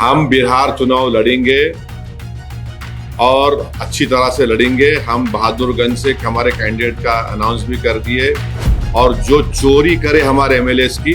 हम बिहार चुनाव लड़ेंगे और अच्छी तरह से लड़ेंगे। हम बहादुरगंज से हमारे कैंडिडेट का अनाउंस भी कर दिए और जो चोरी करे हमारे एमएलएस की,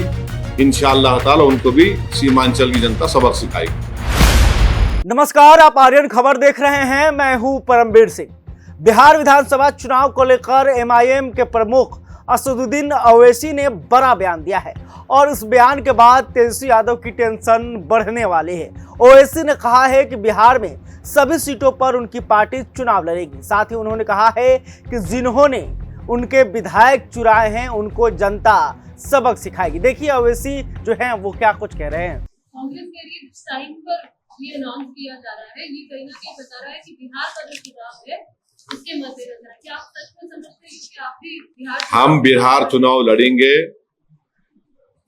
इंशाअल्लाह ताला उनको भी सीमांचल की जनता सबक सिखाएगी। नमस्कार, आप आर्यन खबर देख रहे हैं। मैं हूं परमवीर सिंह। बिहार विधानसभा चुनाव को लेकर एमआईएम के प्रमुख असदुद्दीन ओवैसी ने बड़ा बयान दिया है और इस बयान के बाद तेजस्वी यादव की टेंशन बढ़ने वाली है। ओवैसी ने कहा है कि बिहार में सभी सीटों पर उनकी पार्टी चुनाव लड़ेगी। साथ ही उन्होंने कहा है कि जिन्होंने उनके विधायक चुराए हैं उनको जनता सबक सिखाएगी। देखिए ओवैसी जो है वो क्या कुछ कह रहे हैं। कांग्रेस के लिए टाइम पर ये अनाउंस किया जा रहा है, ये कहीं ना कहीं बता रहा है कि बिहार का जो चुनाव है उसके मद्देनजर है। क्या आप सच में समझते हैं कि आप भी बिहार हम बिहार चुनाव लड़ेंगे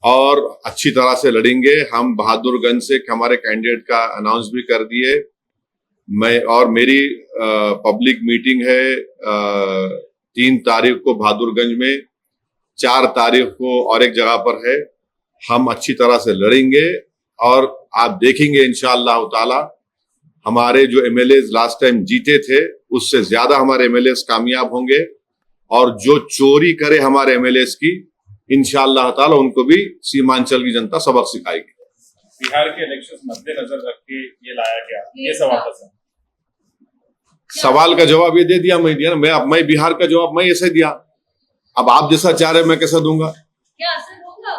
और अच्छी तरह से लड़ेंगे। हम बहादुरगंज से हमारे कैंडिडेट का अनाउंस भी कर दिए। मेरी पब्लिक मीटिंग है 3 तारीख को बहादुरगंज में, 4 तारीख को और एक जगह पर है। हम अच्छी तरह से लड़ेंगे और आप देखेंगे इंशाअल्लाह ताला हमारे जो एमएलए लास्ट टाइम जीते थे उससे ज्यादा हमारे एमएलए कामयाब होंगे और जो चोरी करे हमारे एमएलए की, इंशाअल्लाह ताला उनको भी सीमांचल की जनता सबक सिखाएगी। बिहार के इलेक्शंस मद्देनजर रख के ये लाया गया, ये सवाल था। सवाल का जवाब ये दे दिया मैं दिया ना। मैं बिहार का जवाब मैं ऐसे दिया। अब आप जैसा चाह रहे मैं कैसा दूंगा? क्या असर होगा?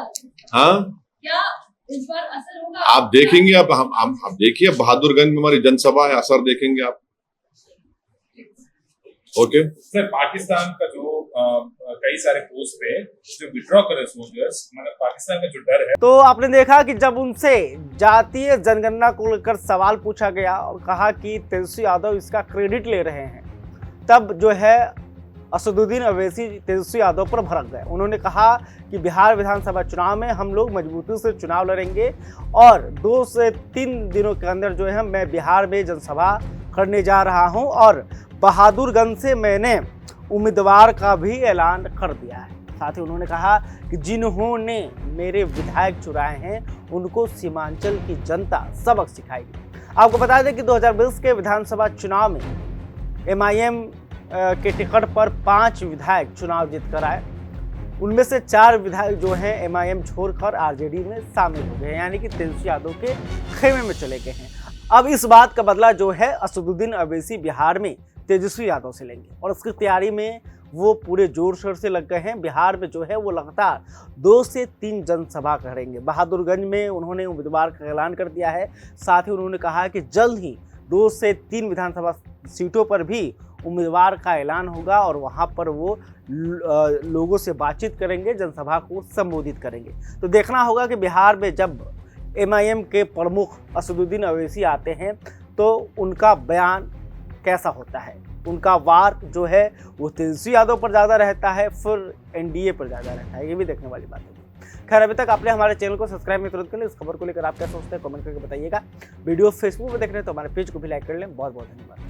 हाँ, क्या इस बार असर होगा? आप देखेंगे। अब हम देखिए बहादुरगंज में हमारी जनसभा है, असर देखेंगे आप। ओके सर, पाकिस्तान का जो कई सारे पोस्ट पे जो विड्रॉ करे सोल्जर्स, मतलब पाकिस्तान का जो डर है। तो आपने देखा कि जब उनसे जातीय जनगणना को लेकर सवाल पूछा गया और कहा कि तेजस्वी यादव इसका क्रेडिट ले रहे हैं, तब जो है असदुद्दीन ओवैसी तेजस्वी यादव पर भड़क गए। उन्होंने कहा कि बिहार विधानसभा चुनाव में हम लोग मजबूती से चुनाव लड़ेंगे और 2 से 3 दिनों के अंदर जो है मैं बिहार में जनसभा करने जा रहा हूं और बहादुरगंज से मैंने उम्मीदवार का भी ऐलान कर दिया है। साथ ही उन्होंने कहा कि जिन्होंने मेरे विधायक चुराए हैं उनको सीमांचल की जनता सबक सिखाएगी। आपको बता दें कि 2020 के विधानसभा चुनाव में एमआईएम के टिकट पर 5 विधायक चुनाव जीत कर आए। उनमें से 4 विधायक जो हैं एमआईएम छोड़कर आरजेडी में शामिल हो गए, यानी कि तेजस्वी यादव के खेमे में चले गए हैं। अब इस बात का बदला जो है असदुद्दीन ओवैसी बिहार में तेजस्वी यादव से लेंगे और उसकी तैयारी में वो पूरे जोर शोर से लग गए हैं। बिहार में जो है वो लगातार 2 से 3 जनसभा करेंगे। बहादुरगंज में उन्होंने उम्मीदवार का ऐलान कर दिया है। साथ ही उन्होंने कहा है कि जल्द ही 2 से 3 विधानसभा सीटों पर भी उम्मीदवार का ऐलान होगा और वहाँ पर वो लोगों से बातचीत करेंगे, जनसभा को संबोधित करेंगे। तो देखना होगा कि बिहार में जब एमआईएम के प्रमुख असदुद्दीन ओवैसी आते हैं तो उनका बयान कैसा होता है। उनका वार जो है वो तेजस्वी यादव पर ज़्यादा रहता है, फिर एनडीए पर ज़्यादा रहता है। ये भी देखने वाली बात है। खैर, अभी तक आपने हमारे चैनल को सब्सक्राइब नहीं तुरंत कर लिया। इस खबर को लेकर आप क्या सोचते हैं कमेंट करके बताइएगा। वीडियो फेसबुक पर देख रहे हैं तो हमारे पेज को भी लाइक कर लें। बहुत बहुत धन्यवाद।